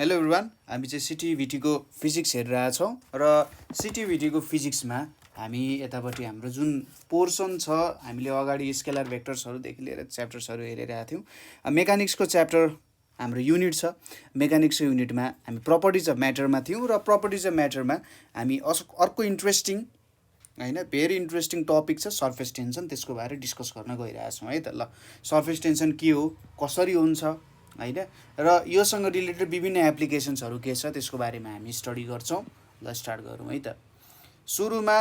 Hello everyone, हामी चाहिँ सिटिभिटीको physics हेरिरहेछौँ र सिटिभिटीको फिजिक्समा हामी यतापट्टि हाम्रो जुन पोर्सन छ हामीले अगाडि स्केलर भेक्टर्सहरूदेखि लिएर च्याप्टर्सहरू हेरिरहेका थियौँ। मेकानिक्सको च्याप्टर हाम्रो युनिट छ। मेकानिक्सको युनिटमा हामी प्रपर्टिज अफ म्याटरमा थियौँ र प्रपर्टिज अफ म्याटरमा हामी अर्को इन्ट्रेस्टिङ भेरी इन्ट्रेस्टिङ टपिक छ सर्फेस टेन्सन, त्यसको बारे डिस्कस गर्न गइरहेछौँ है त। ल, सर्फेस टेन्सन के हो, कसरी हुन्छ होइन, र योसँग रिलेटेड विभिन्न एप्लिकेसन्सहरू के छ त्यसको बारेमा हामी स्टडी गर्छौँ। ल स्टार्ट गरौँ है त। सुरुमा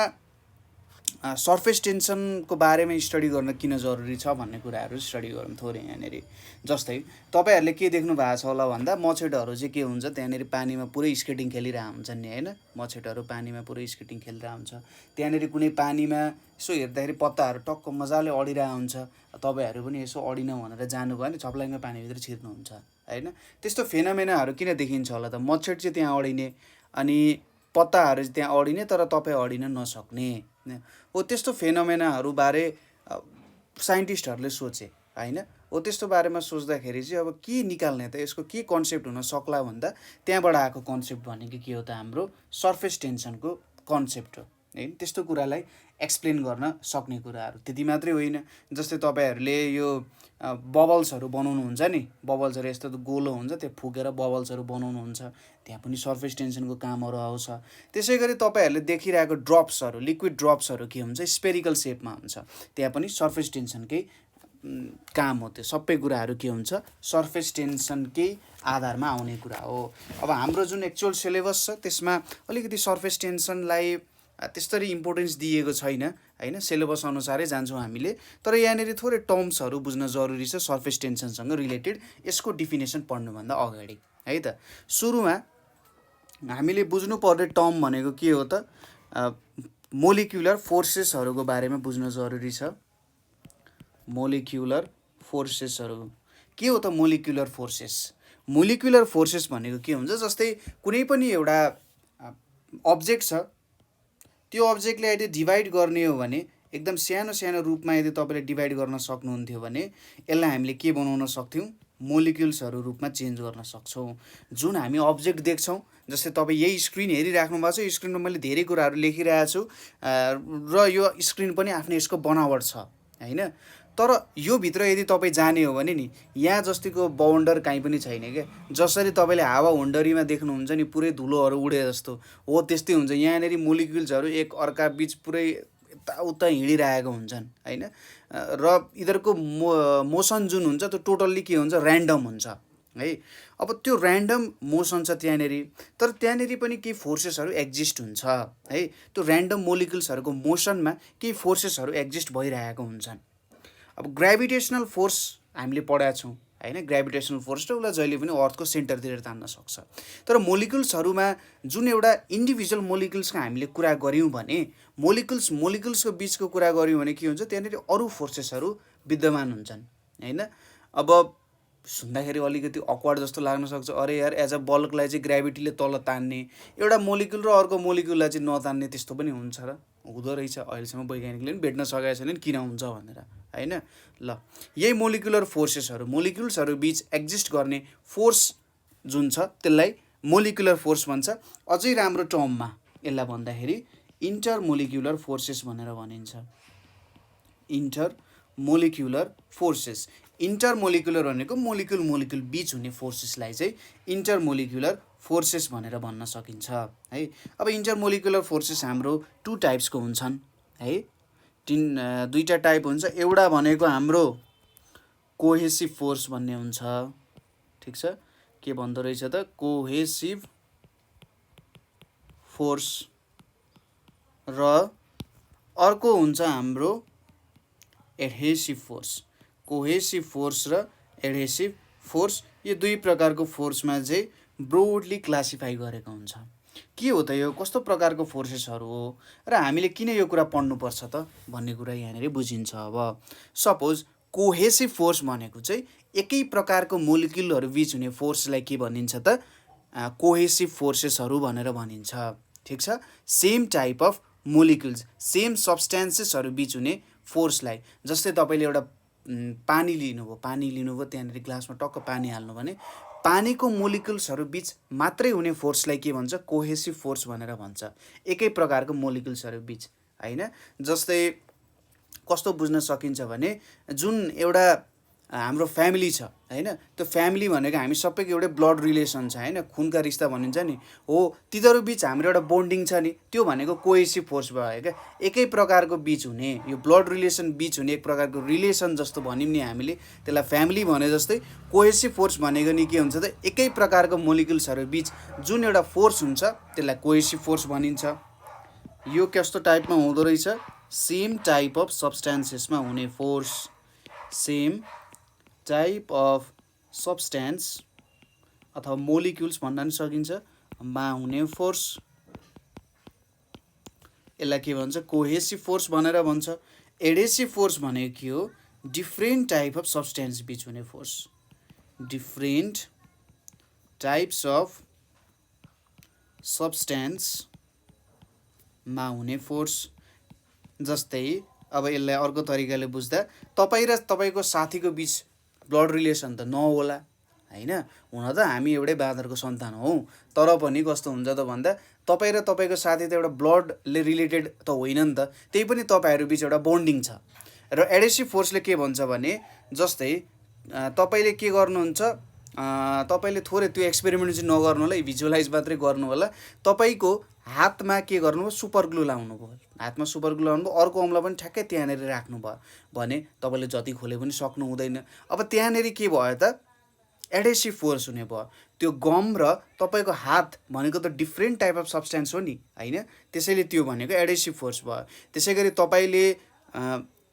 सर्फेस टेन्सनको बारेमा स्टडी गर्न किन जरुरी छ भन्ने कुराहरू स्टडी गरौँ थोरै यहाँनिर। जस्तै तपाईँहरूले के देख्नु भएको छ होला भन्दा मछेटहरू चाहिँ के हुन्छ, त्यहाँनिर पानीमा पुरै स्केटिङ खेलिरहेको हुन्छन् नि होइन। मछेटहरू पानीमा पुरै स्केटिङ खेलिरहेको हुन्छ। त्यहाँनिर कुनै पानीमा यसो हेर्दाखेरि पत्ताहरू टक्क मजाले अडिरहेको हुन्छ। तपाईँहरू पनि यसो अडिन भनेर जानुभयो भने छप्लाङ्ग पानीभित्र छिर्नुहुन्छ होइन। त्यस्तो फेनोमेनाहरू किन देखिन्छ होला त? मच्छर चाहिँ त्यहाँ अडिने अनि पत्ताहरू चाहिँ त्यहाँ अडिने तर तपाईँ अडिन नसक्ने हो। त्यस्तो फेनोमेनाहरूबारे साइन्टिस्टहरूले सोचे होइन। हो त्यस्तो बारेमा सोच्दाखेरि चाहिँ अब के निकाल्ने त, यसको के कन्सेप्ट हुन सक्ला भन्दा त्यहाँबाट आएको कन्सेप्ट भनेको के हो त, हाम्रो सर्फेस टेन्सनको कन्सेप्ट हो होइन। त्यस्तो कुरालाई एक्सप्लेन गर्न सक्ने कुराहरू त्यति मात्रै होइन। जस्तै तपाईँहरूले यो बबल्सहरू बनाउनुहुन्छ नि, बबल्सहरू यस्तो गोलो हुन्छ, त्यो फुकेर बबल्सहरू बनाउनुहुन्छ, त्यहाँ पनि सर्फेस टेन्सनको कामहरू आउँछ। त्यसै गरी तपाईँहरूले देखिरहेको ड्रप्सहरू, लिक्विड ड्रप्सहरू के हुन्छ, स्पेरिकल सेपमा हुन्छ, त्यहाँ पनि सर्फेस टेन्सनकै काम हो। त्यो सबै कुराहरू के हुन्छ, सर्फेस टेन्सनकै आधारमा आउने कुरा हो। अब हाम्रो जुन एक्चुअल सिलेबस छ त्यसमा अलिकति सर्फेस टेन्सनलाई त्यस्तरी इम्पोर्टेन्स दिएको छैन होइन। सिलेबस अनुसारै जान्छौँ हामीले, तर यहाँनिर थोरै टर्म्सहरू बुझ्न जरुरी छ सर्फेस टेन्सनसँग रिलेटेड, यसको डिफिनेसन पढ्नुभन्दा अगाडि है त। सुरुमा हामीले बुझ्नुपर्ने टर्म भनेको के हो त, मोलिक्युलर फोर्सेसहरूको बारेमा बुझ्न जरुरी छ। मोलिक्युलर फोर्सेसहरू के हो त? मोलिक्युलर फोर्सेस, मोलिक्युलर फोर्सेस भनेको के हुन्छ, जस्तै कुनै पनि एउटा अब्जेक्ट छ, त्यो अब्जेक्टले यदि डिभाइड गर्ने हो भने एकदम सानो सानो रूपमा यदि तपाईँले डिभाइड गर्न सक्नुहुन्थ्यो भने यसलाई हामीले के बनाउन सक्थ्यौँ, मोलिक्युल्सहरू रूपमा चेन्ज गर्न सक्छौँ। जुन हामी अब्जेक्ट देख्छौँ, जस्तै तपाईँ यही स्क्रिन हेरिराख्नु भएको छ, यो स्क्रिनमा मैले धेरै कुराहरू लेखिरहेको छु र यो स्क्रिन पनि आफ्नै यसको बनावट छ होइन। तर यो भित्र यदि तपाईँ जाने हो भने नि यहाँ जतिको बाउन्डर कहीँ पनि छैन क्या। जसरी तपाईँले हावा हुन्डरीमा देख्नुहुन्छ नि पुरै धुलोहरू उडे जस्तो हो, त्यस्तै हुन्छ। यहाँनिर मोलिक्युल्सहरू एक अर्का बिच पुरै यताउता हिँडिरहेको हुन्छन् होइन। र यिनीहरूको मोसन जुन हुन्छ त्यो टोटल्ली के हुन्छ, ऱ्यान्डम हुन्छ है। अब त्यो ऱ्यान्डम मोसन छ त्यहाँनिर, तर त्यहाँनिर पनि केही फोर्सेसहरू एक्जिस्ट हुन्छ है। त्यो ऱ्यान्डम मोलिक्युल्सहरूको मोसनमा केही फोर्सेसहरू एक्जिस्ट भइरहेको हुन्छन्। अब ग्राभिटेसनल फोर्स हामीले पढाएको छौँ होइन। ग्राभिटेसनल फोर्स र उसलाई जहिले पनि अर्थको सेन्टरतिर तान्न सक्छ। तर मोलिक्युल्सहरूमा जुन एउटा इन्डिभिजुअल मोलिक्युल्सको हामीले कुरा गऱ्यौँ भने, मोलिक्युल्सको बिचको कुरा गऱ्यौँ भने के हुन्छ, त्यहाँनिर अरू फोर्सेसहरू विद्यमान हुन्छन् होइन। अब सुन्दाखेरि अलिकति अक्वर्ड जस्तो लाग्न सक्छ, अरे यार एज अ बल्कलाई चाहिँ ग्राभिटीले तल तान्ने, एउटा मोलिक्युल र अर्को मोलिक्युललाई चाहिँ नतान्ने, त्यस्तो पनि हुन्छ र हुँदो रहेछ। अहिलेसम्म वैज्ञानिकले पनि भेट्न सकेका छैनन् किन हुन्छ भनेर होइन। ल, यही मोलिक्युलर फोर्सेसहरू, मोलिक्युल्सहरू बिच एक्जिस्ट गर्ने फोर्स जुन छ त्यसलाई मोलिक्युलर फोर्स भन्छ। अझै राम्रो टर्ममा यसलाई भन्दाखेरि इन्टर मोलिक्युलर फोर्सेस भनेर भनिन्छ। Inter molecular forces, inter molecular भनेको मोलिक्युल बिच हुने फोर्सेसलाई चाहिँ इन्टर मोलिक्युलर फोर्सेस भनेर भन्न सकिन्छ है। अब इन्टर मोलिक्युलर फोर्सेस हाम्रो टु टाइप्सको हुन्छन् है। दुईवटा टाइप हुन्छ। एउटा भनेको हाम्रो कोहेसिभ फोर्स भन्ने हुन्छ, ठिक छ। के भन्दो रहेछ त, कोहेसिभ फोर्स, र अर्को हुन्छ हाम्रो एडहेसिभ फोर्स। कोहेसिभ फोर्स र एडहेसिभ फोर्स, यो दुई प्रकारको फोर्समा चाहिँ ब्रोडली क्लासिफाई गरेको हुन्छ। के हो त यो, कस्तो प्रकारको फोर्सेसहरू हो र हामीले किन यो कुरा पढ्नुपर्छ त भन्ने कुरा यहाँनिर बुझिन्छ। अब सपोज कोहेसिभ फोर्स भनेको चाहिँ एकै प्रकारको मोलिक्युलहरू बिच हुने फोर्सलाई के भनिन्छ त, कोहेसिभ फोर्सेसहरू भनेर भनिन्छ, ठिक छ। Same type of molecules, same सब्सटेन्सेसहरू बिच हुने फोर्सलाई, जस्तै तपाईँले एउटा पानी लिनुभयो, त्यहाँनिर ग्लासमा टक्क पानी हाल्नु भने पानीको मोलिकुल्सहरू बीच मात्रै हुने फोर्सलाई के भन्छ? कोहेसिभ फोर्स भनेर भन्छ। एकै प्रकारको मोलिकुल्सहरू बीच, होइन? जस्तै कस्तो बुझ्न सकिन्छ भने जुन एउटा हाम्रो फ्यामिली छ, होइन? त्यो फ्यामिली भनेको हामी सबैको एउटै ब्लड रिलेसन छ, होइन? खुनका रिस्ता भनिन्छ नि, हो। तिनीहरू बिच हाम्रो एउटा बोन्डिङ छ नि, त्यो भनेको कोहेसिभ फोर्स भयो क्या। एकै प्रकारको बिच हुने, यो ब्लड रिलेसन बिच हुने एक प्रकारको रिलेसन जस्तो भनिम नि हामीले, त्यसलाई फ्यामिली भने जस्तै। कोहेसिभ फोर्स भनेको नि के हुन्छ त? एकै प्रकारको मोलिकुल्सहरू बिच जुन एउटा फोर्स हुन्छ त्यसलाई कोहेसिभ फोर्स भनिन्छ। यो कस्तो टाइपमा हुँदो रहेछ? सेम टाइप अफ सब्सटेन्सेसमा हुने force, same type of substance अथवा मोलिक्युल्स भन्न पनि सकिन्छ मा हुने फोर्स, यसलाई के भन्छ? कोहेसिभ फोर्स भनेर भन्छ। एडेसिभ फोर्स भनेको के हो? डिफ्रेन्ट टाइप अफ सब्सटेन्स बिच हुने फोर्स, डिफ्रेन्ट टाइप्स अफ सब्सटेन्समा हुने फोर्स। जस्तै अब यसलाई अर्को तरिकाले बुझ्दा, तपाईँ र तपाईँको साथीको बिच ब्लड रिलेसन त नहोला, होइन? हुन त हामी एउटै बाँदरको सन्तान हौँ, तर पनि कस्तो हुन्छ त भन्दा तपाईँ र तपाईँको साथी त एउटा ब्लडले रिलेटेड त होइन नि त, त्यही पनि तपाईँहरू बिच एउटा बोन्डिङ छ। र एडेसिभ फोर्सले के भन्छ भने, जस्तै तपाईँले के गर्नुहुन्छ, तपाईँले थोरै त्यो एक्सपेरिमेन्ट चाहिँ नगर्नु होला, भिजुअलाइज मात्रै गर्नु होला। तपाईँको हातमा के गर्नुभयो? सुपर ग्लु लाउनु भयो, हातमा सुपर ग्लु लाउनु भयो, अर्को औँला पनि ठ्याक्कै त्यहाँनिर राख्नु भयो भने तपाईँले जति खोले पनि सक्नु हुँदैन। अब त्यहाँनिर के भयो त? एडेसिभ फोर्स हुने भयो। त्यो गम र तपाईँको हात भनेको त डिफ्रेन्ट टाइप अफ सब्सटेन्स हो नि, होइन? त्यसैले त्यो भनेको एडेसिभ फोर्स भयो। त्यसै गरी तपाईँले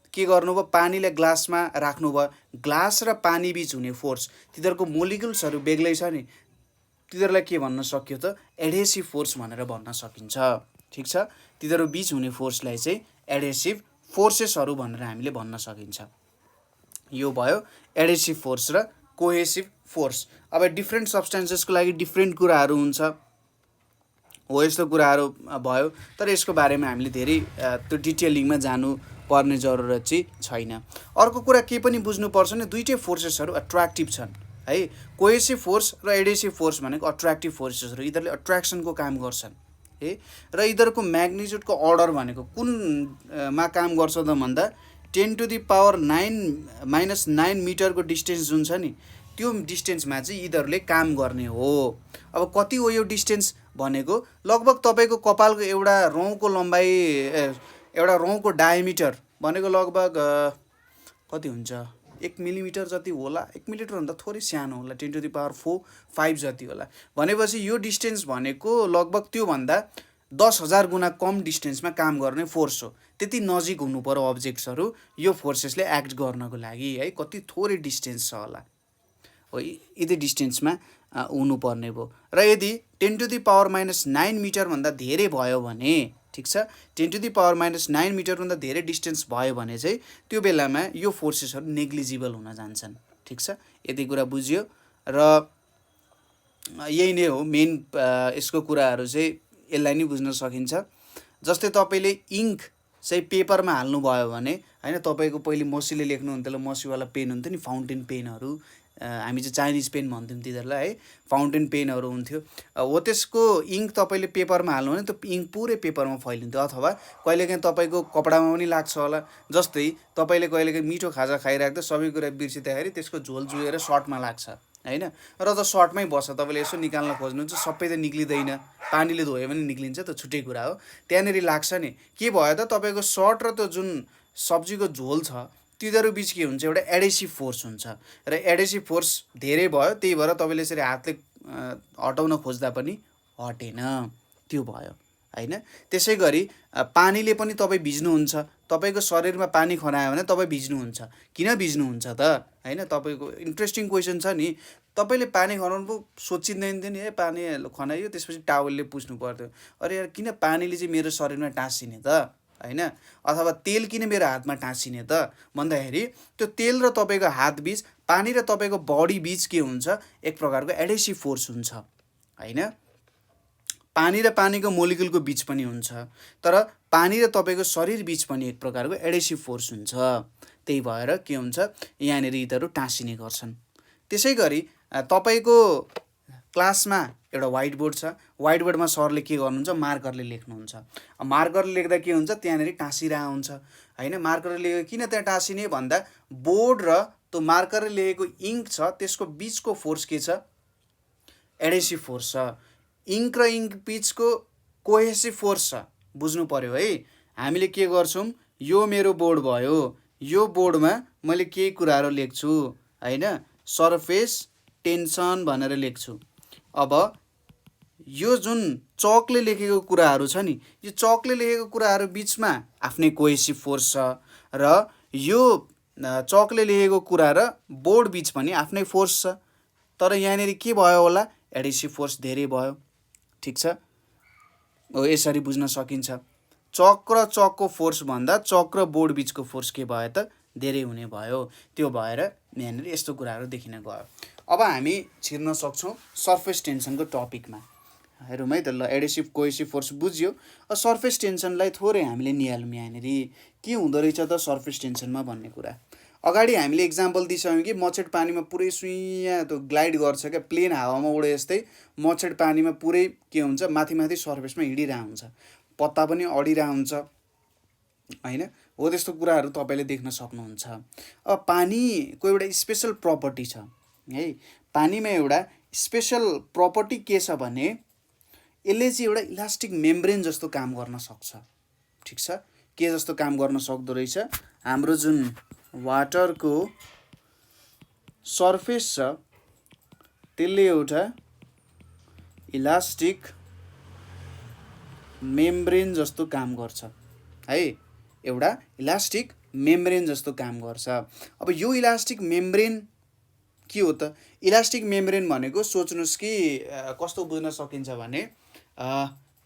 के गर्नुभयो? पानीलाई ग्लासमा राख्नुभयो, ग्लास र पानी बिच हुने फोर्स, तिनीहरूको मोलिकुल्सहरू बेग्लै छ नि, तिनीहरूलाई के भन्न सकियो त? एडेसिभ फोर्स भनेर भन्न सकिन्छ। ठिक छ? तिनीहरू बिच हुने फोर्सलाई चाहिँ एडेसिभ फोर्सेसहरू भनेर हामीले भन्न सकिन्छ। यो भयो एडेसिभ फोर्स र कोहेसिभ फोर्स। अब डिफ्रेन्ट सब्सटेन्सेसको लागि डिफ्रेन्ट कुराहरू हुन्छ, हो, यस्तो कुराहरू भयो। तर यसको बारेमा हामीले धेरै त्यो डिटेलिङमा जानु पर्ने जरुरत चाहिँ छैन। अर्को कुरा के पनि बुझ्नुपर्छ नि, दुईटै फोर्सेसहरू अट्र्याक्टिभ छन्, है? कोहेसिभ फोर्स र एडेसिभ फोर्स भनेको अट्र्याक्टिभ फोर्सेसहरू, यिनीहरूले अट्र्याक्सनको काम गर्छन्, है? र यिनीहरूको म्याग्निट्युडको अर्डर भनेको कुनमा काम गर्छ त भन्दा 10⁻⁹ मिटरको डिस्टेन्स जुन छ नि, त्यो डिस्टेन्समा चाहिँ यिनीहरूले काम गर्ने हो। अब कति हो यो डिस्टेन्स भनेको? लगभग तपाईँको कपालको एउटा रौँको लम्बाइ, एउटा रौँको डायमिटर भनेको लगभग कति हुन्छ? 1 मिलिमिटर जति होला, 1 मिलिमिटरभन्दा थोरै सानो होला, 10⁴ जति होला। भनेपछि यो डिस्टेन्स भनेको लगभग त्योभन्दा 10,000 गुणा कम डिस्टेन्समा काम गर्ने फोर्स हो। त्यति नजिक हुनु पर्यो अब्जेक्ट्सहरू यो फोर्सेसले एक्ट गर्नको लागि, है? कति थोरै डिस्टेन्स छ होला, हो, यति डिस्टेन्समा हुनुपर्ने भयो। र यदि 10⁻⁹ मिटरभन्दा धेरै भयो भने, ठिक छ, 10⁻⁹ मिटरभन्दा धेरै डिस्टेन्स भयो भने चाहिँ त्यो बेलामा यो फोर्सेसहरू नेग्लिजिबल हुन जान्छन्। ठिक छ? यति कुरा बुझ्यो। र यही नै हो मेन यसको कुराहरू चाहिँ, यसलाई नै बुझ्न सकिन्छ। जस्तै तपाईँले इङ्क चाहिँ पेपरमा हाल्नुभयो भने, होइन? तपाईँको पहिले मसीले लेख्नुहुन्थ्यो, मसीवाला पेन हुन्थ्यो नि, फाउन्टेन पेनहरू, हामी चाहिँ चाइनिज पेन भन्थ्यौँ तिनीहरूलाई, है? फाउन्टेन पेनहरू हुन्थ्यो, हो। त्यसको इङ्क तपाईँले पेपरमा हाल्नु भने त्यो इङ्क पुरै पेपरमा फैलिन्थ्यो। अथवा कहिलेकाहीँ तपाईँको कपडामा पनि लाग्छ होला। जस्तै तपाईँले कहिलेकाहीँ मिठो खाजा खाइराख्दा सबै कुरा बिर्सिँदाखेरि त्यसको झोल जुएर सर्टमा लाग्छ, होइन? र त सर्टमै बस्छ, तपाईँले यसो निकाल्न खोज्नुहुन्छ, सबै त निक्लिँदैन, पानीले धोयो भने निक्लिन्छ, त छुट्टै कुरा हो। त्यहाँनिर लाग्छ नि, के भयो त? तपाईँको सर्ट र त्यो जुन सब्जीको झोल छ तिनीहरू बिच के हुन्छ? एउटा एडेसिभ फोर्स हुन्छ। र एडेसिभ फोर्स धेरै भयो, त्यही भएर तपाईँले यसरी हातले हटाउन खोज्दा पनि हटेन, त्यो भयो, होइन? त्यसै गरी पानीले पनि तपाईँ भिज्नुहुन्छ, तपाईँको शरीरमा पानी खनायो भने तपाईँ भिज्नुहुन्छ। किन भिज्नुहुन्छ त, होइन? तपाईँको इन्ट्रेस्टिङ क्वेसन छ नि, तपाईँले पानी खनाउनु पो सोचिँदैन थियो नि, पानी खनाइयो, त्यसपछि टावलले पुस्नु पर्थ्यो, अरे यार किन पानीले चाहिँ मेरो शरीरमा टाँसिने त, होइन? अथवा तेल किन मेरो हातमा टाँसिने त भन्दाखेरि त्यो तेल र तपाईँको हात बिच, पानी र तपाईँको बडी बिच के हुन्छ? एक प्रकारको एडेसिभ फोर्स हुन्छ, होइन? पानी र पानीको मोलिकुलको बिच पनि हुन्छ, तर पानी र तपाईँको शरीर बिच पनि एक प्रकारको एडेसिभ फोर्स हुन्छ। त्यही भएर के हुन्छ? यहाँनिर यिनीहरू टाँसिने गर्छन्। त्यसै गरी तपाईँको क्लासमा एउटा व्हाइट बोर्ड छ, व्हाइट बोर्डमा सरले के गर्नुहुन्छ, मार्करले लेख्नुहुन्छ। मार्करले लेख्दा के हुन्छ, त्यहाँनिर टाँसिरहेको हुन्छ होइन। मार्करले लेखेको किन त्यहाँ टाँसिने भन्दा बोर्ड र त्यो मार्करले लेखेको इङ्क छ त्यसको बिचको फोर्स के छ, एडेसिभ फोर्स छ। इङ्क र इङ्क बिचको कोहेसिभ फोर्स छ, बुझ्नु पर्यो है। हामीले के गर्छौँ, यो मेरो बोर्ड भयो, यो बोर्डमा मैले केही कुराहरू लेख्छु होइन, सर्फेस टेन्सन भनेर लेख्छु। अब यो जुन चकले लेखेको कुराहरू छ नि, यो चकले लेखेको कुराहरू बिचमा आफ्नै कोहेसिभ फोर्स छ र यो चकले लेखेको कुरा र बोर्ड बिच पनि आफ्नै फोर्स छ। तर यहाँनिर के भयो होला, एडेसिभ फोर्स धेरै भयो। ठिक छ, यसरी बुझ्न सकिन्छ। चक र चकको फोर्स भन्दा चक र बोर्ड बिचको फोर्स के भयो त, धेरै हुने भयो। त्यो भएर यहाँनिर यस्तो कुराहरू देखिन गयो। अब हामी छिर्न सक्छौँ सर्फेस टेन्सनको टपिकमा। हेरौँ है त, ल एडेसिभ कोहेसिभ फोर्स बुझ्यो। सर्फेस टेन्सनलाई थोरै हामीले निहालौँ यहाँनिर के हुँदो रहेछ त सर्फेस टेन्सनमा भन्ने कुरा। अगाडि हामीले इक्जाम्पल दिइसक्यौँ कि मच्छड पानीमा पुरै सुइँ त्यो ग्लाइड गर्छ क्या, प्लेन हावामा उडे जस्तै मच्छड पानीमा पुरै के हुन्छ, माथि माथि सर्फेसमा हिँडिरहेको हुन्छ, पत्ता पनि अडिरहेको हुन्छ होइन। हो त्यस्तो कुराहरू तपाईँले देख्न सक्नुहुन्छ। अब पानीको एउटा स्पेसल प्रपर्टी छ है। पानीमा एउटा स्पेसल प्रपर्टी के छ भने यसले चाहिँ एउटा इलास्टिक मेम्ब्रेन जस्तो काम गर्न सक्छ। ठिक छ, के जस्तो काम गर्न सक्दो रहेछ, हाम्रो जुन वाटरको सर्फेस छ त्यसले एउटा इलास्टिक मेम्ब्रेन जस्तो काम गर्छ है, एउटा इलास्टिक मेम्ब्रेन जस्तो काम गर्छ। अब यो इलास्टिक मेम्ब्रेन के हो त, इलास्टिक मेम्ब्रेन भनेको सोच्नुहोस् कि कस्तो बुझ्न सकिन्छ भने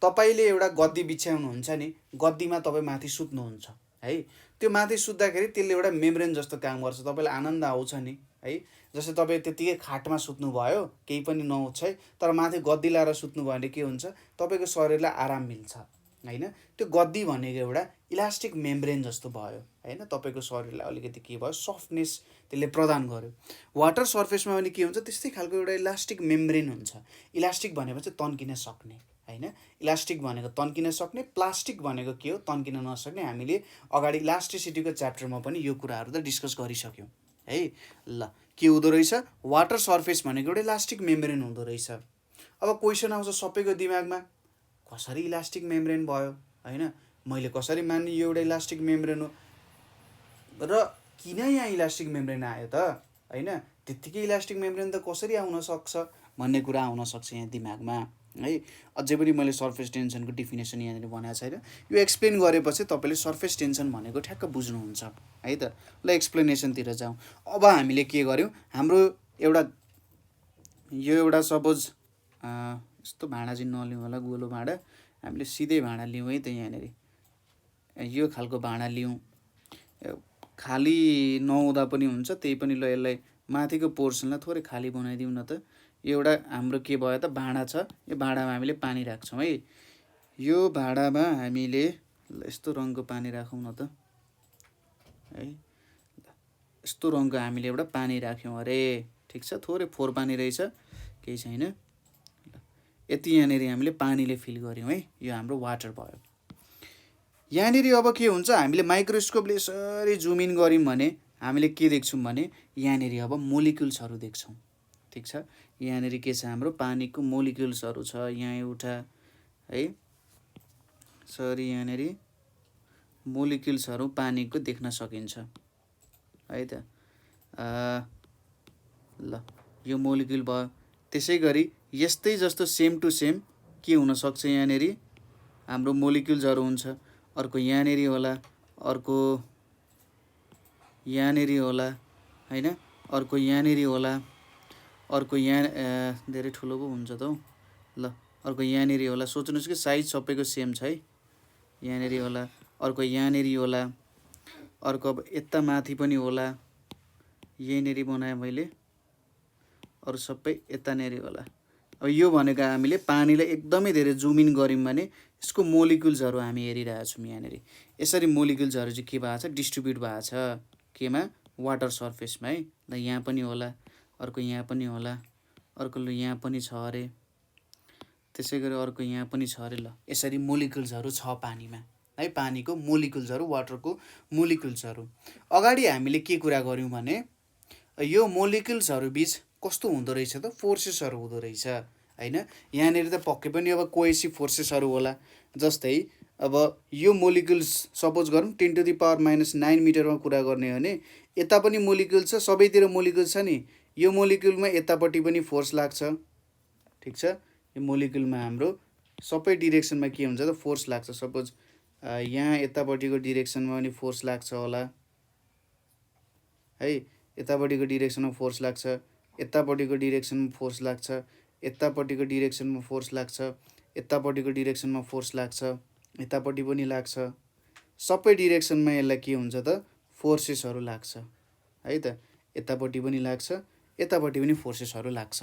तपाईँले एउटा गद्दी बिछ्याउनुहुन्छ नि, गद्दीमा तपाईँ माथि सुत्नुहुन्छ है, त्यो माथि सुत्दाखेरि त्यसले एउटा मेम्ब्रेन जस्तो काम गर्छ, तपाईँलाई आनन्द आउँछ नि है। जस्तै तपाईँ त्यतिकै खाटमा सुत्नुभयो, केही पनि नहोस् है, तर माथि गद्दी लाएर सुत्नुभयो भने के हुन्छ, तपाईँको शरीरलाई आराम मिल्छ होइन। त्यो गद्दी भनेको एउटा इलास्टिक मेम्ब्रेन जस्तो भयो होइन, तपाईँको शरीरलाई अलिकति के भयो, सफ्टनेस त्यसले प्रदान गर्यो। वाटर सर्फेसमा पनि के हुन्छ, त्यस्तै खालको एउटा इलास्टिक मेम्ब्रेन हुन्छ। इलास्टिक भनेपछि तन्किन सक्ने होइन, इलास्टिक भनेको तन्किन सक्ने, प्लास्टिक भनेको के हो, तन्किन नसक्ने। हामीले अगाडि इलास्टिसिटीको च्याप्टरमा पनि यो कुराहरू त डिस्कस गरिसक्यौँ है। ल के हुँदो रहेछ, वाटर सर्फेस भनेको एउटा इलास्टिक मेम्ब्रेन हुँदो रहेछ। अब क्वेसन आउँछ सबैको दिमागमा, कसरी इलास्टिक मेम्ब्रेन भयो होइन, मैले कसरी मान्ने यो एउटा इलास्टिक मेम्ब्रेन हो र किन यहाँ इलास्टिक मेम्ब्रेन आयो त होइन, त्यत्तिकै इलास्टिक मेम्ब्रेन त कसरी आउन सक्छ भन्ने कुरा आउन सक्छ यहाँ दिमागमा है। अझै पनि मैले सर्फेस टेन्सनको डिफिनेसन यहाँनिर बनाएको छैन, यो एक्सप्लेन गरेपछि तपाईँले सर्फेस टेन्सन भनेको ठ्याक्क बुझ्नुहुन्छ है त। ल एक्सप्लेनेसनतिर जाउँ। अब हामीले के गर्यौँ, हाम्रो यो एउटा सपोज यस्तो भाँडा चाहिँ नलिउँ होला, गोलो भाँडा, हामीले सिधै भाँडा लिउँ है त। यहाँनिर यो खालको भाँडा लिउँ, खाली नहुँदा पनि हुन्छ, त्यही पनि ल यसलाई माथिको पोर्सनलाई थोरै खाली बनाइदिउँ न त। एउटा हाम्रो के भयो त, भाँडा छ, यो भाँडामा हामीले पानी राख्छौँ है। यो भाँडामा हामीले यस्तो रङको पानी राखौँ न त है, यस्तो रङको हामीले एउटा पानी राख्यौँ अरे, ठिक छ, थोरै फोहोर पानी रहेछ, केही छैन। यति यहाँनिर हामीले पानीले फिल गऱ्यौँ है, यो हाम्रो वाटर भयो। यहाँनिर अब के हुन्छ, हामीले माइक्रोस्कोपले यसरी जुम इन गऱ्यौँ भने हामीले के देख्छौँ भने यहाँनिर अब मोलिक्युल्सहरू देख्छौँ। ठिक छ, यहाँनिर के छ, हाम्रो पानीको मोलिक्युल्सहरू छ यहाँ एउटा है, सरी यहाँनिर मोलिक्युल्सहरू पानीको देख्न सकिन्छ है त। ल यो मोलिक्युल भयो। त्यसै गरी यस्तै जस्तो सेम टु सेम के हुनसक्छ, यहाँनिर हाम्रो मोलिक्युल्सहरू हुन्छ, अर्को यहाँनिर होला, अर्को यहाँनिर होला होइन, अर्को यहाँनिर होला, अर्को यहाँ धेरै ठुलो पो हुन्छ त हौ। ल अर्को यहाँनिर होला, सोच्नुहोस् कि साइज सबैको सेम छ है, यहाँनिर होला, अर्को यहाँनिर होला, अर्को अब यता माथि पनि होला, यहीँनिर बनाएँ मैले, अरू सबै यतानिर होला। अब यो भनेको हामीले पानीलाई एकदमै धेरै जुम इन गऱ्यौँ भने यसको मोलिक्युल्सहरू हामी हेरिरहेछौँ यहाँनिर। यसरी मोलिक्युल्सहरू चाहिँ के भएको छ, डिस्ट्रिब्युट भएको छ केमा, वाटर सर्फेसमा है। ल यहाँ पनि होला, अर्को यहाँ पनि होला, अर्को ल यहाँ पनि छ अरे, त्यसै गरी अर्को यहाँ पनि छ अरे। ल यसरी मोलिकुल्सहरू छ पानीमा है, पानीको मोलिकुल्सहरू, वाटरको मोलिकुल्सहरू। अगाडि हामीले के कुरा गऱ्यौँ भने यो मोलिकुल्सहरू बिच कस्तो हुँदो रहेछ त, फोर्सेसहरू हुँदो रहेछ होइन। यहाँनिर त पक्कै पनि अब कोहेसिभ फोर्सेसहरू होला। जस्तै अब यो मोलिकुल्स सपोज गरौँ 10⁻⁻9 मिटरमा कुरा गर्ने हो भने यता पनि मोलिकुल छ, सबैतिर मोलिकुल छ नि, यो मोलिकुलमा यतापट्टि पनि फोर्स लाग्छ। ठिक छ, यो मोलिकुलमा हाम्रो सबै डिरेक्सनमा के हुन्छ त फोर्स लाग्छ। सपोज यहाँ यतापट्टिको डिरेक्सनमा पनि फोर्स लाग्छ होला है, यतापट्टिको डिरेक्सनमा फोर्स लाग्छ, यतापट्टिको डिरेक्सनमा फोर्स लाग्छ, यतापट्टिको डिरेक्सनमा फोर्स लाग्छ, यतापट्टिको डिरेक्सनमा फोर्स लाग्छ, यतापट्टि पनि लाग्छ। सबै डिरेक्सनमा यसलाई के हुन्छ त फोर्सेसहरू लाग्छ है त, यतापट्टि पनि लाग्छ, यतापट्टि पनि फोर्सेसहरू लाग्छ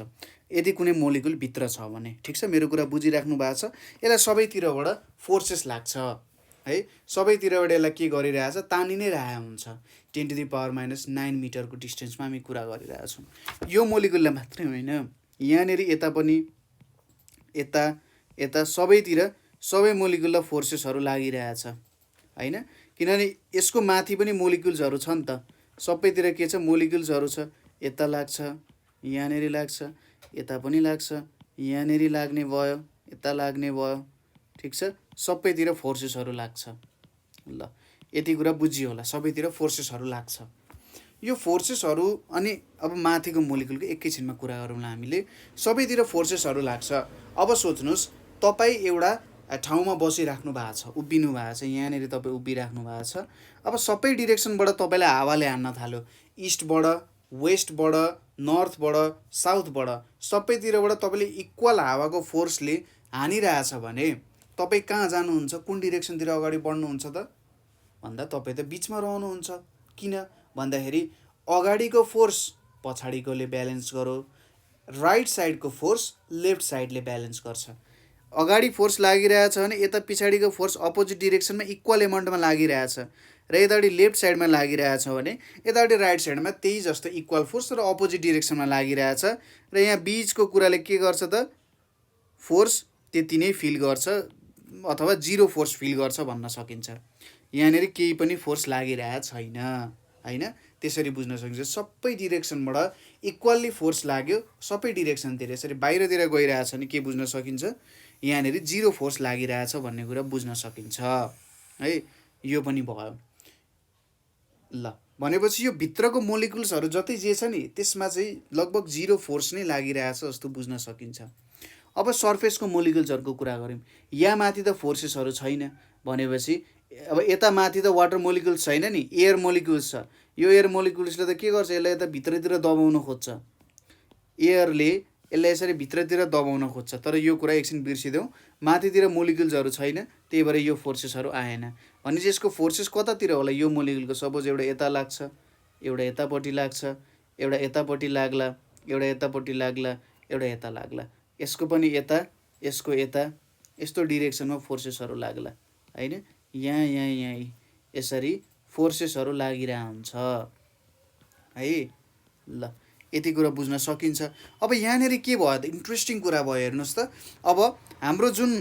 यदि कुनै मोलिकुल भित्र छ भने। ठिक छ, मेरो कुरा बुझिराख्नु भएको छ। यसलाई सबैतिरबाट फोर्सेस लाग्छ है, सबैतिरबाट यसलाई के गरिरहेछ, तानि नै रहेको हुन्छ। 10⁻⁻9 मिटरको डिस्टेन्समा हामी कुरा गरिरहेछौँ। यो मोलिकुललाई मात्रै होइन, यहाँनिर यता पनि, यता यता सबैतिर सबै मोलिकुललाई फोर्सेसहरू लागिरहेछ होइन। किनभने यसको माथि पनि मोलिकुल्सहरू छ नि त, सबैतिर के छ मोलिकुल्सहरू छ। यता लाग्छ, यहाँनिर लाग्छ, यता पनि लाग्छ, यहाँनिर लाग्ने भयो, यता लाग्ने भयो। ठिक छ, सबैतिर फोर्सेसहरू लाग्छ। ल यति कुरा बुझियो होला, सबैतिर फोर्सेसहरू लाग्छ। यो फोर्सेसहरू अनि अब माथिको मोलिकुलको एकैछिनमा कुरा गरौँला हामीले। सबैतिर फोर्सेसहरू लाग्छ। अब सोच्नुहोस्, तपाईँ एउटा ठाउँमा बसिराख्नु भएको छ, उभिनु भएको छ, यहाँनिर तपाईँ उभिराख्नु भएको छ। अब सबै डिरेक्सनबाट तपाईँलाई हावाले हान्न थाल्यो, इस्टबाट, वेस्टबाट, नर्थबाट, साउथबाट, सबैतिरबाट तपाईँले इक्वल हावाको फोर्सले हानिरहेछ भने तपाईँ कहाँ जानुहुन्छ, कुन डिरेक्सनतिर अगाडि बढ्नुहुन्छ त भन्दा तपाईँ त बिचमा रहनुहुन्छ। किन भन्दाखेरि अगाडिको फोर्स पछाडिकोले ब्यालेन्स गरो, राइट साइडको फोर्स लेफ्ट साइडले ब्यालेन्स गर्छ। अगाडि फोर्स लागिरहेछ भने यता पछाडिको फोर्स अपोजिट डिरेक्सनमा इक्वल एमाउन्टमा लागिरहेछ, र यतापट्टि लेफ्ट साइडमा लागिरहेछ भने यतापट्टि राइट साइडमा त्यही जस्तो इक्वल फोर्स र अपोजिट डिरेक्सनमा लागिरहेछ। र यहाँ बिचको कुराले के गर्छ त फोर्स त्यति नै फिल गर्छ अथवा जिरो फोर्स फिल गर्छ भन्न सकिन्छ। यहाँनिर केही पनि फोर्स लागिरहेको छैन होइन, त्यसरी बुझ्न सकिन्छ। सबै डिरेक्सनबाट इक्वल्ली फोर्स लाग्यो, सबै डिरेक्सनतिर यसरी बाहिरतिर गइरहेछ भने के बुझ्न सकिन्छ, यहाँनिर जिरो फोर्स लागिरहेछ भन्ने कुरा बुझ्न सकिन्छ है। यो पनि भयो। ल भनेपछि यो भित्रको मोलिकुल्सहरू जति जे छ नि त्यसमा चाहिँ लगभग जिरो फोर्स नै लागिरहेछ जस्तो बुझ्न सकिन्छ। अब सर्फेसको मोलिकुल्सहरूको कुरा गऱ्यौँ, यहाँ माथि त फोर्सेसहरू छैन भनेपछि अब यता माथि त वाटर मोलिकुल्स छैन नि, एयर मोलिकुल्स छ। यो एयर मोलिकुल्सले त के गर्छ, यसलाई यता भित्रतिर दबाउन खोज्छ, एयरले यसलाई यसरी भित्रतिर दबाउन खोज्छ। तर यो कुरा एकछिन बिर्सिदेऊ, माथितिर मोलिकुल्सहरू छैन, त्यही भएर यो फोर्सेसहरू आएन। भनेपछि यसको फोर्सेस कतातिर होला, यो मोलिकुलको सपोज एउटा यता लाग्छ, एउटा यतापट्टि लाग्छ, एउटा यतापट्टि लाग्ला, एउटा यतापट्टि लाग्ला, एउटा यता लाग्ला, यसको पनि यता, यसको यता, यस्तो डिरेक्सनमा फोर्सेसहरू लाग्ला होइन। यहाँ यहाँ यहाँ यसरी फोर्सेसहरू लागिरहेको हुन्छ है। ल यति कुरा बुझ्न सकिन्छ। अब यहाँनिर के भयो त इन्ट्रेस्टिङ कुरा भयो, हेर्नुहोस् त। अब हाम्रो जुन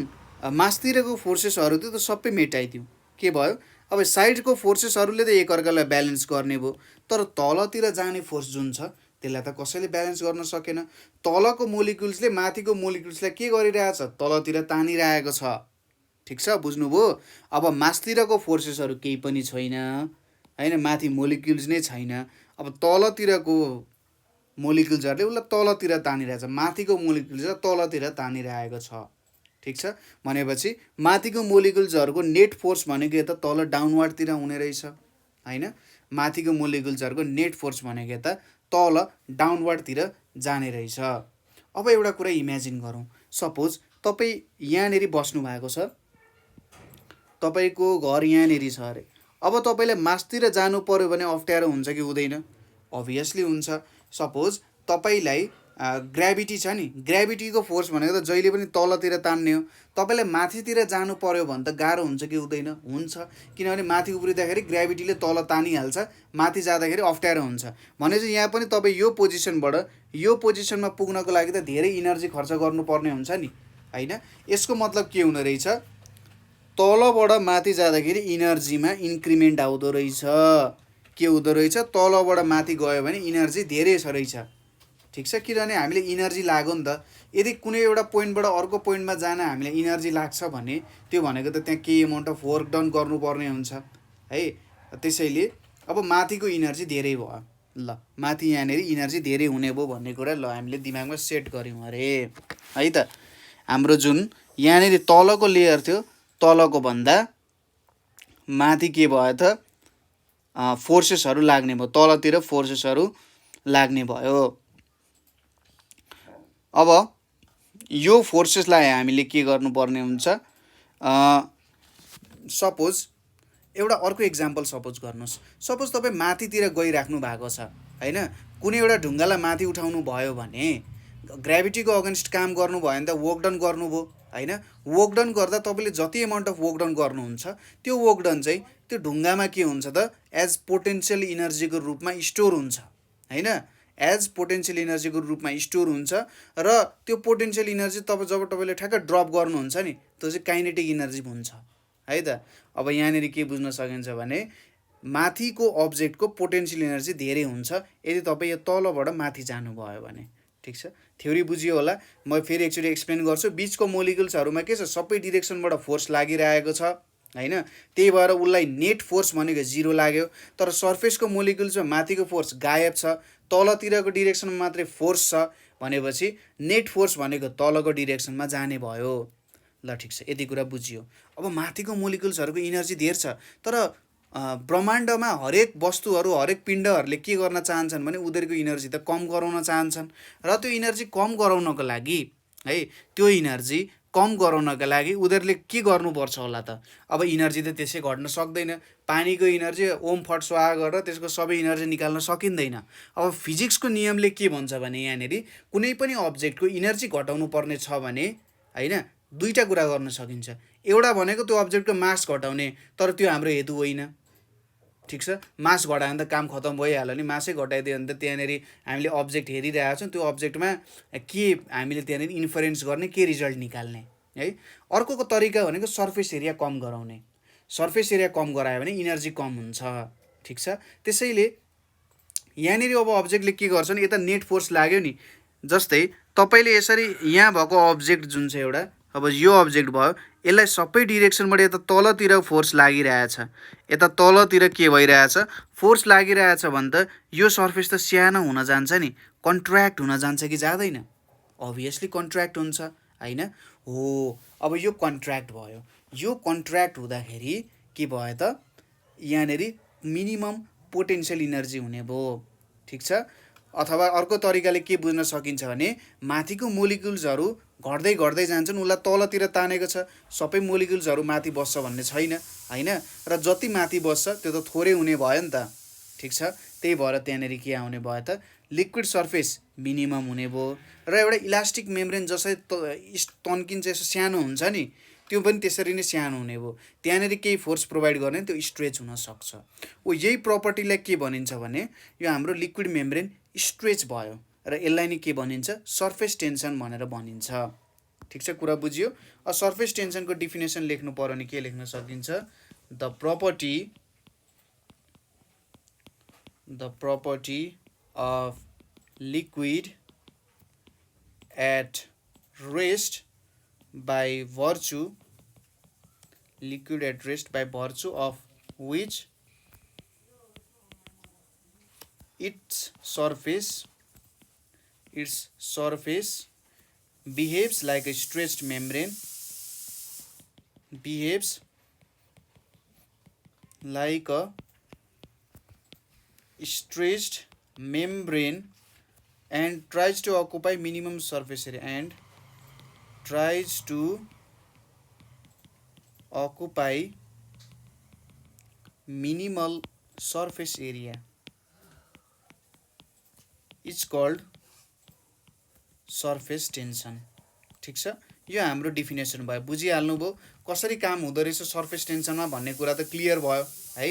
मासतिरको फोर्सेसहरू थियो त सबै मेटाइदिउँ, के भयो, अब साइडको फोर्सेसहरूले त एकअर्कालाई ब्यालेन्स गर्ने भयो, तर तलतिर जाने फोर्स जुन छ त्यसलाई त कसैले ब्यालेन्स गर्न सकेन। तलको मोलिकुल्सले माथिको मोलिकुल्सलाई के गरिरहेछ, तलतिर तानिरहेको छ। ठिक छ, बुझ्नुभयो। अब मासतिरको फोर्सेसहरू केही पनि छैन होइन, माथि मोलिकुल्स नै छैन। अब तलतिरको मोलिकुल्सहरूले उसलाई तलतिर तानिरहेछ, माथिको मोलिकुल्सलाई तलतिर तानिरहेको छ। ठिक छ, भनेपछि माथिको मोलिकुल्सहरूको नेट फोर्स भनेको यता तल डाउनवार्डतिर हुने रहेछ होइन। माथिको मोलिकुल्सहरूको नेट फोर्स भनेको यता तल डाउनवार्डतिर जाने रहेछ। अब एउटा कुरा इमेजिन गरौँ, सपोज तपाईँ यहाँनिर बस्नु भएको छ, तपाईँको घर यहाँनिर छ अरे। अब तपाईँलाई मासतिर जानु पर्यो भने अप्ठ्यारो हुन्छ कि हुँदैन, अभियसली हुन्छ। सपोज तपाईँलाई ग्राभिटी छ नि, ग्राभिटीको फोर्स भनेको त जहिले पनि तलतिर तान्ने हो। तपाईँलाई माथितिर जानु पर्यो भने त गाह्रो हुन्छ कि हुँदैन? हुन्छ, किनभने माथि उफ्रिँदाखेरि ग्राभिटीले तल तानिहाल्छ, माथि जाँदाखेरि अप्ठ्यारो हुन्छ। भनेपछि यहाँ पनि तपाईँ यो पोजिसनबाट यो पोजिसनमा पुग्नको लागि त धेरै इनर्जी खर्च गर्नुपर्ने हुन्छ नि, होइन? यसको मतलब के हुने रहेछ? तलबाट माथि जाँदाखेरि इनर्जीमा इन्क्रिमेन्ट आउँदो रहेछ। के हुँदो रहेछ? तलबाट माथि गयो भने इनर्जी धेरै रहेछ, ठिक छ? किनभने हामीले इनर्जी लाग्यो नि त। यदि कुनै एउटा पोइन्टबाट अर्को पोइन्टमा जान हामीलाई इनर्जी लाग्छ भने त्यो भनेको त त्यहाँ केही एमाउन्ट अफ वर्क डन गर्नुपर्ने हुन्छ है। त्यसैले अब माथिको इनर्जी धेरै भयो, ल माथि यहाँनिर इनर्जी धेरै हुने भयो भन्ने कुरा ल हामीले दिमागमा सेट गऱ्यौँ अरे है त। हाम्रो जुन यहाँनिर तलको लेयर थियो, तलको भन्दा माथि के भयो त? फोर्सेसहरू लाग्ने भयो, तलतिर फोर्सेसहरू लाग्ने भयो। अब यो फोर्सेसलाई हामीले के गर्नुपर्ने हुन्छ? सपोज एउटा अर्को इक्जाम्पल सपोज गर्नुहोस्। सपोज तपाईँ माथितिर गइराख्नु भएको छ होइन, कुनै एउटा ढुङ्गालाई माथि उठाउनु भयो भने ग्राभिटीको अगेन्स्ट काम गर्नुभयो भने त वर्क डन गर्नुभयो होइन। वर्क डन गर्दा तपाईँले जति एमाउन्ट अफ वर्क डन गर्नुहुन्छ त्यो वर्क डन चाहिँ त्यो ढुङ्गामा के हुन्छ त? एज पोटेन्सियल इनर्जीको रूपमा स्टोर हुन्छ होइन, एज पोटेन्सियल इनर्जीको रूपमा स्टोर हुन्छ। र त्यो पोटेन्सियल इनर्जी जब तपाईँले ठ्याक्क ड्रप गर्नुहुन्छ नि, त्यो चाहिँ काइनेटिक इनर्जी हुन्छ है त। अब यहाँनिर के बुझ्न सकिन्छ भने माथिको अब्जेक्टको पोटेन्सियल इनर्जी धेरै हुन्छ यदि तपाईँ यो तलबाट माथि जानुभयो भने, ठिक छ? थ्योरी बुझियो होला। म फेरि एकचोटि एक्सप्लेन गर्छु। बिचको मोलिकुल्सहरूमा के छ? सबै डिरेक्सनबाट फोर्स लागिरहेको छ होइन, त्यही भएर उसलाई नेट फोर्स भनेको 0 लाग्यो। तर सर्फेसको मोलिकुल्समा माथिको फोर्स गायब छ, तलतिरको डिरेक्सनमा मात्रै फोर्स छ भनेपछि नेट फोर्स भनेको तलको डिरेक्सनमा जाने भयो। ल ठिक छ, यति कुरा बुझियो। अब माथिको मोलिकुल्सहरूको इनर्जी धेर छ, तर ब्रह्माण्डमा हरेक वस्तुहरू हरेक पिण्डहरूले के गर्न चाहन्छन् भने उनीहरूको इनर्जी त कम गराउन चाहन्छन्। र त्यो इनर्जी कम गराउनको लागि है, त्यो इनर्जी कम गराउनका लागि उनीहरूले के गर्नुपर्छ होला त? अब इनर्जी त त्यसै घट्न सक्दैन। पानीको इनर्जी ओम फट स्वाहा गरेर त्यसको सबै इनर्जी निकाल्न सकिँदैन। अब फिजिक्सको नियमले के भन्छ भने यहाँनिर कुनै पनि अब्जेक्टको इनर्जी घटाउनु पर्ने छ भने होइन, दुईवटा कुरा गर्न सकिन्छ। एउटा भनेको त्यो अब्जेक्टको मास घटाउने, तर त्यो हाम्रो हेतु होइन, ठिक छ? मास घटायो भने त काम खतम भइहाल्यो नि। मासै घटाइदियो भने त त्यहाँनिर हामीले अब्जेक्ट हेरिरहेको छौँ, त्यो अब्जेक्टमा के हामीले त्यहाँनिर इन्फरेन्स गर्ने, के रिजल्ट निकाल्ने है। अर्को तरिका भनेको सर्फेस एरिया कम गराउने। सर्फेस एरिया कम गरायो भने इनर्जी कम हुन्छ, ठिक छ? त्यसैले यहाँनिर अब अब्जेक्टले के गर्छ नि, यता नेट फोर्स लाग्यो नि। जस्तै तपाईँले यसरी यहाँ भएको अब्जेक्ट जुन छ एउटा, अब यो अब्जेक्ट भयो, यसलाई सबै डिरेक्सनबाट यता तलतिर फोर्स लागिरहेछ, यता तलतिर के भइरहेछ? फोर्स लागिरहेछ भने त यो सर्फेस त सानो हुन जान्छ नि, कन्ट्र्याक्ट हुन जान्छ कि जाँदैन? अभियसली कन्ट्र्याक्ट हुन्छ होइन हो। अब यो कन्ट्र्याक्ट भयो, यो कन्ट्र्याक्ट हुँदाखेरि के भयो त? यहाँनिर मिनिमम पोटेन्सियल इनर्जी हुने भयो, ठिक छ? अथवा अर्को तरिकाले के बुझ्न सकिन्छ भने माथिको मोलिकुल्सहरू घट्दै घट्दै जान्छन्, उसलाई तलतिर तानेको छ। सबै मोलिकुल्सहरू माथि बस्छ भन्ने छैन होइन, र जति माथि बस्छ त्यो त थोरै हुने भयो नि त, ठिक छ? त्यही भएर त्यहाँनिर के आउने भयो त? लिक्विड सर्फेस मिनिमम हुने भयो। र एउटा इलास्टिक मेम्ब्रेन जसरी तन्किन्छ, यसो सानो हुन्छ नि, त्यो पनि त्यसरी नै सानो हुने भयो। त्यहाँनिर केही फोर्स प्रोभाइड गर्ने त्यो स्ट्रेच हुनसक्छ। यही प्रपर्टीलाई के भनिन्छ भने यो हाम्रो लिक्विड मेम्ब्रेन स्ट्रेच भयो र यसलाई नै के भनिन्छ? सर्फेस टेन्सन भनेर भनिन्छ, ठिक छ? कुरा बुझियो। सर्फेस टेन्सनको डिफिनेसन लेख्नु पर्यो भने के लेख्न सकिन्छ? The property of liquid at rest by virtue of which its surface behaves like a stretched membrane, and tries to occupy minimum surface area minimal surface area is called surface tension. ठिक छ, यो हाम्रो definition भयो। बुझिहाल्नुभयो कसरी काम हुँदो रहेछ surface टेन्सनमा भन्ने कुरा त क्लियर भयो है।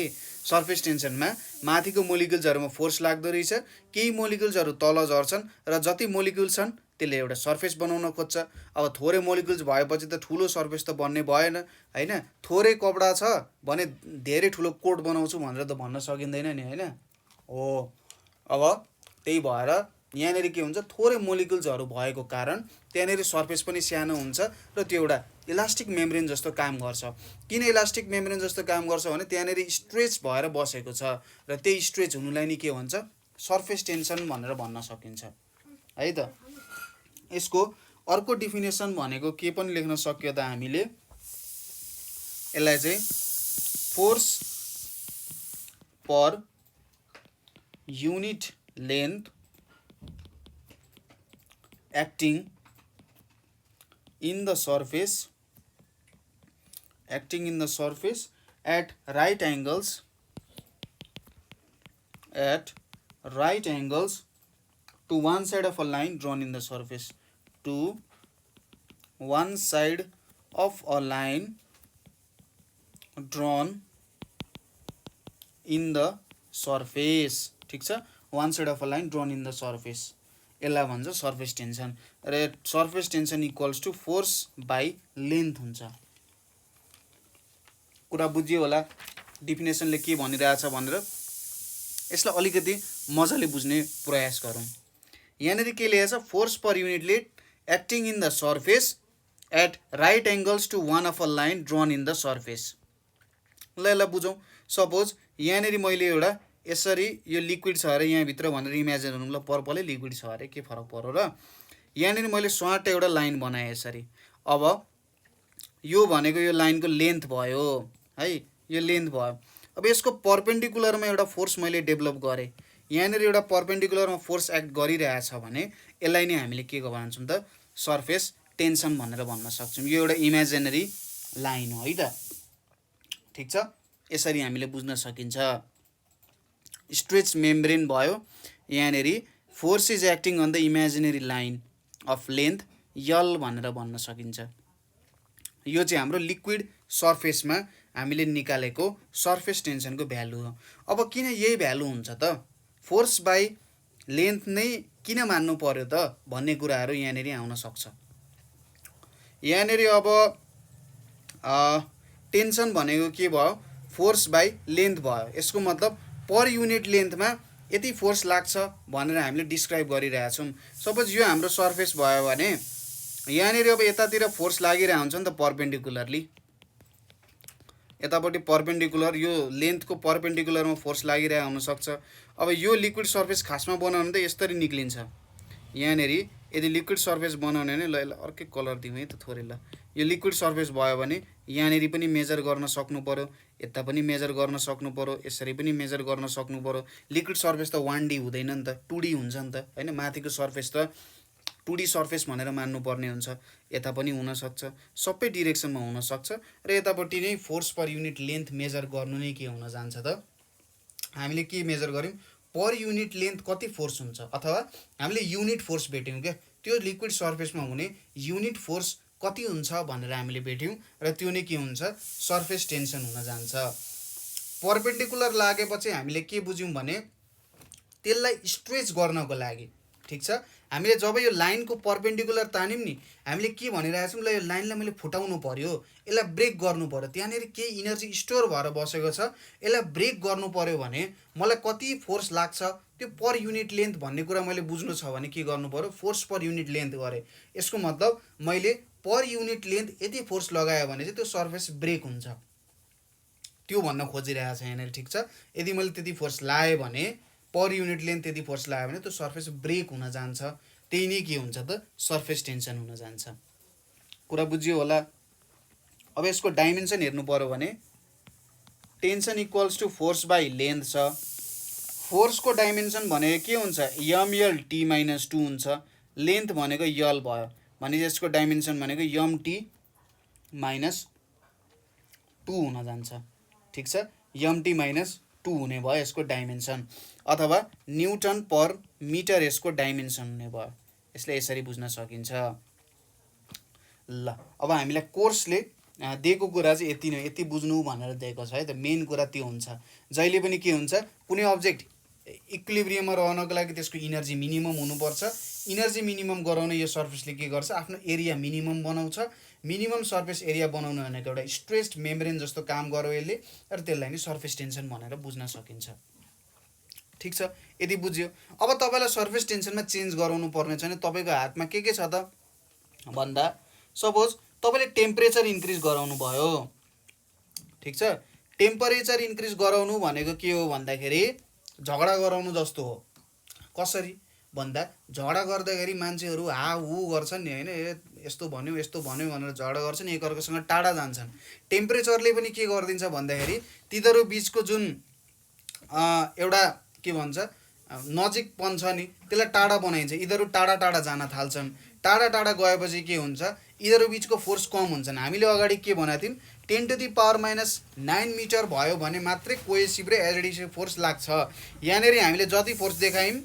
सर्फेस टेन्सनमा माथिको मोलिकुल्सहरूमा फोर्स लाग्दो रहेछ, केही मोलिकुल्सहरू तल झर्छन् र जति मोलिकुल छन् त्यसले एउटा सर्फेस बनाउन खोज्छ। अब थोरै मोलिकुल्स भएपछि त ठुलो सर्फेस त बन्ने भएन होइन। थोरै कपडा छ भने धेरै ठुलो कोट बनाउँछु भनेर त भन्न सकिँदैन नि होइन हो। अब त्यही भएर यहाँनिर के हुन्छ, थोरै मोलिकुल्सहरू भएको कारण त्यहाँनिर सर्फेस पनि सानो हुन्छ र त्यो एउटा इलास्टिक मेम्ब्रेन जस्तो काम गर्छ। किन इलास्टिक मेम्ब्रेन जस्तो काम गर्छ भने त्यहाँनिर स्ट्रेच भएर बसेको छ र त्यही स्ट्रेच हुनुलाई नि के भन्छ, सर्फेस टेन्सन भनेर भन्न सकिन्छ है त। यसको अर्को डेफिनेसन भनेको के पनि लेख्न सक्यो त हामीले, यसलाई चाहिँ force per unit length acting in the surface at right angles to one side of a line drawn in the surface, to one side of a line drawn in the surface। ठिक छ, one side of a line drawn in the surface, यसलाई भन्छ surface tension. र surface tension equals to force by length हुन्छ। कुरा बुझ्यो होला डेफिनेसनले के भनिरहेछ भनेर। यसलाई अलिकति मजाले बुझ्ने प्रयास गरौँ। यहाँनिर के लेखेछ, force per unit length acting in the surface at right angles to one of a line drawn in the surface. ल यसलाई बुझौँ। सपोज यहाँनिर मैले एउटा यसरी यो लिक्विड छ अरे यहाँभित्र भनेर इमेजिन गरौँ। ल पर्पलै लिक्विड छ अरे के फरक पर्यो र। यहाँनिर मैले स्वाट एउटा लाइन बनाएँ यसरी। अब यो भनेको यो लाइनको लेन्थ भयो है, यो लेन्थ भयो। अब यसको पर्पेन्डिकुलरमा एउटा फोर्स मैले डेभलप गरेँ। यहाँनिर एउटा पर्पेन्डिकुलरमा फोर्स एक्ट गरिरहेछ भने यसलाई नै हामीले के भन्छौँ त, सर्फेस टेन्सन भनेर भन्न सक्छौँ। यो एउटा इमेजिनरी लाइन हो है त। ठिक छ, यसरी हामीले बुझ्न सकिन्छ। स्ट्रेच मेम्ब्रेन भयो, यहाँनिर force is acting on the imaginary line of length L भनेर भन्न सकिन्छ। यो चाहिँ हाम्रो लिक्विड सर्फेसमा हामीले निकालेको सर्फेस टेन्सनको भ्यालु हो। अब किन यही भ्यालु हुन्छ त, फोर्स बाई लेन्थ नै किन मान्नु पर्यो त भन्ने कुराहरू यहाँनिर आउन सक्छ। यहाँनिर अब टेन्सन भनेको के भयो, फोर्स बाई लेन्थ भयो। यसको मतलब पर युनिट लेन्थमा यति फोर्स लाग्छ भनेर हामीले डिस्क्राइब गरिरहेछौँ। सपोज यो हाम्रो सर्फेस भयो भने यहाँनिर अब यतातिर फोर्स लागिरहेको हुन्छ नि त पर्पेन्डिकुलरली, यतापट्टि पर्पेन्डिकुलर यो लेन्थको पर्पेन्डिकुलरमा फोर्स लागिरहेको हुनसक्छ। अब यो लिक्विड सर्फेस खासमा बनाउनु त यसरी निक्लिन्छ। यहाँनिर यदि लिक्विड सर्फेस बनाउने भने, ल यसलाई अर्कै कलर दिउँ है त थोरै। ल यो लिक्विड सर्फेस भयो भने यहाँनिर पनि मेजर गर्न सक्नु पऱ्यो, यता पनि मेजर गर्न सक्नु पऱ्यो, यसरी पनि मेजर गर्न सक्नु पऱ्यो। लिक्विड सर्फेस त 1D हुँदैन नि त, 2D हुन्छ नि त होइन। माथिको सर्फेस त 2D सर्फेस भनेर मान्नुपर्ने हुन्छ। यता पनि हुनसक्छ, सबै डिरेक्सनमा हुनसक्छ। र यतापट्टि नै force per unit length measure गर्नु नै के हुन जान्छ त, हामीले के मेजर गऱ्यौँ, पर युनिट लेन्थ कति फोर्स हुन्छ, अथवा हामीले युनिट फोर्स भेट्यौँ क्या, त्यो लिक्विड सर्फेसमा हुने युनिट फोर्स कति हुन्छ भनेर हामीले भेट्यौँ र त्यो नै के हुन्छ, सर्फेस टेन्सन हुन जान्छ। पर्पेन्डिकुलर लागेपछि हामीले के बुझ्यौँ भने त्यसलाई स्ट्रेच गर्नको लागि, ठिक छ, हामीले जब यो लाइनको पर्पेन्डिकुलर तान्यौँ नि, हामीले के भनिरहेछौँ, ल यो लाइनलाई मैले फुटाउनु पर्यो, यसलाई ब्रेक गर्नु पर्यो, त्यहाँनिर केही इनर्जी स्टोर भएर बसेको छ, यसलाई ब्रेक गर्नु पर्यो भने मलाई कति फोर्स लाग्छ त्यो पर युनिट लेन्थ भन्ने कुरा मैले बुझ्नु छ भने के गर्नु पर्यो, फोर्स पर युनिट लेन्थ गरेँ। यसको मतलब मैले पर युनिट लेन्थ यति फोर्स लगायो भने चाहिँ त्यो सर्फेस ब्रेक हुन्छ, त्यो भन्न खोजिरहेको छ यहाँनिर। ठिक छ, यदि मैले त्यति फोर्स लगाएँ भने, पर युनिट लेन्थ त्यति फोर्स लगायो भने त्यो सर्फेस ब्रेक हुन जान्छ। त्यही नै के हुन्छ त, सर्फेस टेन्सन हुन जान्छ। कुरा बुझ्यो होला। अब यसको डाइमेन्सन हेर्नु पर्यो भने tension equals to force by length छ। फोर्सको डाइमेन्सन भनेको के हुन्छ, ML T - 2 हुन्छ। लेन्थ भनेको यल भयो भने यसको डाइमेन्सन भनेको MT - 2 हुन जान्छ। ठिक छ, MT - 2 हुने भयो यसको डाइमेन्सन, अथवा न्युटन पर मिटर यसको डाइमेन्सन हुने भयो। यसलाई यसरी बुझ्न सकिन्छ। ल अब हामीलाई कोर्सले दिएको कुरा चाहिँ यति नै, यति बुझ्नु भनेर दिएको छ है त। मेन कुरा त्यो हुन्छ, जहिले पनि के हुन्छ, कुनै अब्जेक्ट इक्विलिब्रियममा रहनको लागि त्यसको इनर्जी मिनिमम हुनुपर्छ। इनर्जी मिनिमम गराउन यो सर्फेसले के गर्छ, आफ्नो एरिया मिनिमम बनाउँछ। मिनिमम सर्फेस एरिया बनाउनु भनेको एउटा स्ट्रेस्ड मेम्ब्रेन जस्तो काम गर्यो यसले, र त्यसलाई नै सर्फेस टेन्सन भनेर बुझ्न सकिन्छ। ठिक छ, यदि बुझ्यो। अब तपाईँलाई सर्फेस टेन्सनमा चेन्ज गराउनु पर्ने छ भने तपाईँको हातमा के छ त भन्दा, सपोज तपाईँले टेम्परेचर इन्क्रिज गराउनु भयो। ठिक छ, टेम्परेचर इन्क्रिज गराउनु भनेको के हो भन्दाखेरि झगडा गराउनु जस्तो हो। कसरी भन्दा, झगडा गर्दाखेरि मान्छेहरू हा हु गर्छन् नि होइन, यस्तो भन्यो भनेर झगडा गर्छन्, एकअर्कासँग टाढा जान्छन्। टेम्परेचरले पनि के गरिदिन्छ भन्दाखेरि तिनीहरू बिचको जुन एउटा के भन्छ नजिकपन छ नि त्यसलाई टाढा बनाइन्छ। यिनीहरू टाढा टाढा जान थाल्छन्। टाढा टाढा गएपछि के हुन्छ, यिनीहरू बिचको फोर्स कम हुन्छन्। हामीले अगाडि के भनेको थियौँ, 10⁻⁹ मिटर भयो भने मात्रै कोहेसिभ र एडिटिभ फोर्स लाग्छ। यहाँनिर हामीले जति फोर्स देखायौँ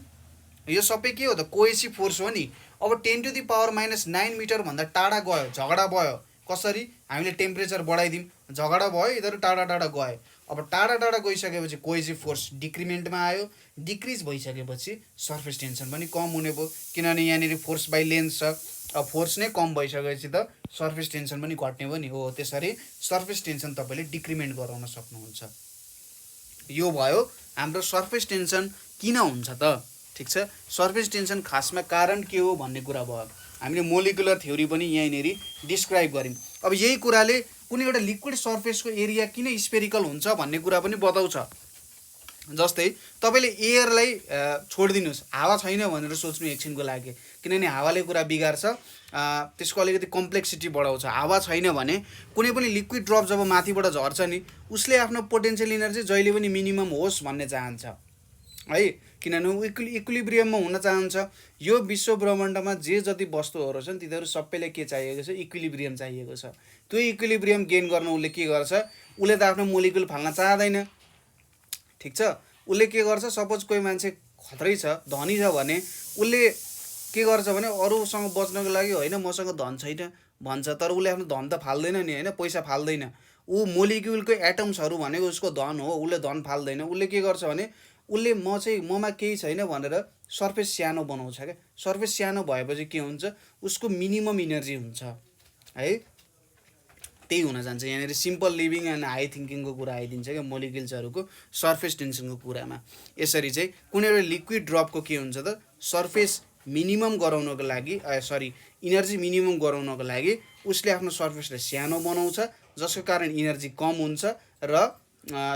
यो सबै के हो त, कोहेसिभ फोर्स हो नि। अब 10⁻⁹ मिटर भन्दा टाढा गयो, झगडा भयो। कसरी, हामीले टेम्परेचर बढाइदिउँ, झगडा भयो, यिनीहरू टाढा टाढा गए। अब टाढा टाढा गइसकेपछि कोहेसिभ फोर्स डिक्रिमेन्टमा आयो। डिक्रिज भइसकेपछि सर्फेस टेन्सन पनि कम हुने भयो, किनभने यहाँनिर फोर्स बाई लेन्थ छ। अब फोर्स नै कम भइसकेपछि त सर्फेस टेन्सन पनि घट्ने भयो नि। हो, त्यसरी सर्फेस टेन्सन तपाईँले डिक्रिमेन्ट गराउन सक्नुहुन्छ। यो भयो हाम्रो सर्फेस टेन्सन किन हुन्छ त। ठिक छ, सर्फेस टेन्सन खासमा कारण के हो भन्ने कुरा भयो। हामीले मोलिकुलर थ्योरी पनि यहीँनिर डिस्क्राइब गऱ्यौँ। अब यही कुराले कुनै एउटा लिक्विड सर्फेसको एरिया किन स्पेरिकल हुन्छ भन्ने कुरा पनि बताउँछ। जस्तै तपाईँले एयरलाई छोडिदिनुहोस्, हावा छैन भनेर सोच्नु एकछिनको लागि, किनभने हावाले कुरा बिगार्छ, त्यसको अलिकति कम्प्लेक्सिटी बढाउँछ। हावा छैन भने कुनै पनि लिक्विड ड्रप जब माथिबाट झर्छ नि, उसले आफ्नो पोटेन्सियल इनर्जी जहिले पनि मिनिमम होस् भन्ने चाहन्छ है, किनभने इक्विलिब्रियममा हुन चाहन्छ। यो विश्व ब्रह्माण्डमा जे जति वस्तुहरू छन् तिनीहरू सबैले के चाहिएको छ, इक्विलिब्रियम चाहिएको छ। त्यो इक्विलिब्रियम गेन गर्न उसले के गर्छ, उसले त आफ्नो मोलिकुल फाल्न चाहँदैन। ठिक छ, उसले के गर्छ, सपोज कोही मान्छे खत्रै छ, धनी छ भने उसले के गर्छ भने अरूसँग बच्नको लागि होइन मसँग धन छैन भन्छ, तर उसले आफ्नो धन त फाल्दैन नि होइन, पैसा फाल्दैन। ऊ मोलिक्युलको एटम्सहरू भनेको उसको धन हो, उसले धन फाल्दैन। उसले के गर्छ भने उसले ममा केही छैन भनेर सर्फेस सानो बनाउँछ क्या। सर्फेस सानो भएपछि के हुन्छ, उसको मिनिमम इनर्जी हुन्छ है। त्यही हुन जान्छ यहाँनिर सिम्पल लिभिङ एन्ड हाई थिङ्किङको कुरा आइदिन्छ क्या मोलिकुल्सहरूको सर्फेस टेन्सनको कुरामा। यसरी चाहिँ कुनै एउटा लिक्विड ड्रपको के हुन्छ त, सर्फेस मिनिमम गराउनको लागि इनर्जी मिनिमम गराउनको लागि उसले आफ्नो सर्फेसलाई सानो बनाउँछ, जसको कारण इनर्जी कम हुन्छ र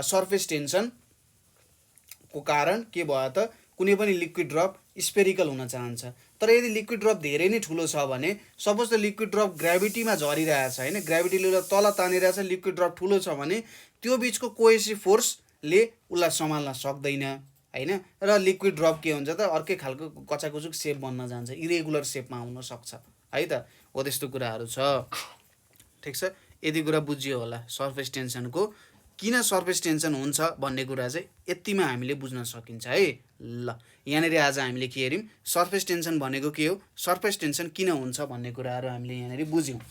सर्फेस टेन्सनको कारण के भयो त, कुनै पनि लिक्विड ड्रप स्पेरिकल हुन चाहन्छ। तर यदि लिक्विड ड्रप धेरै नै ठुलो छ भने, सपोज त लिक्विड ड्रप ग्राभिटीमा झरिरहेछ होइन, ग्राभिटीले तल तानिरहेछ, लिक्विड ड्रप ठुलो छ भने त्यो बिचको कोहेसिभ फोर्सले उसलाई सम्हाल्न सक्दैन होइन, र लिक्विड ड्रप के हुन्छ त, अर्कै खालको कचाकुचुक सेप बन्न जान्छ, इरेगुलर सेपमा आउन सक्छ है त। हो त्यस्तो कुराहरू छ। ठिक छ, यति कुरा बुझियो होला सर्फेस टेन्सनको किन सर्फेस टेन्सन हुन्छ भन्ने कुरा चाहिँ यतिमा हामीले बुझ्न सकिन्छ है। ल यहाँनिर आज हामीले के हेऱ्यौँ, सर्फेस टेन्सन भनेको के हो, सर्फेस टेन्सन किन हुन्छ भन्ने कुराहरू हामीले यहाँनिर बुझ्यौँ।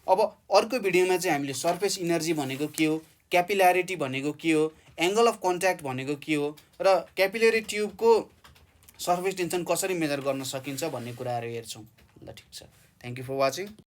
अब अर्को भिडियोमा चाहिँ हामीले सर्फेस इनर्जी भनेको के हो, क्यापिल्यारिटी भनेको के हो, एङ्गल अफ कन्ट्याक्ट भनेको के हो, र क्यापिलरी ट्युबको सर्फेस टेन्सन कसरी मेजर गर्न सकिन्छ भन्ने कुराहरू हेर्छौँ। ल ठिक छ, थ्याङ्क यू फर वाचिङ।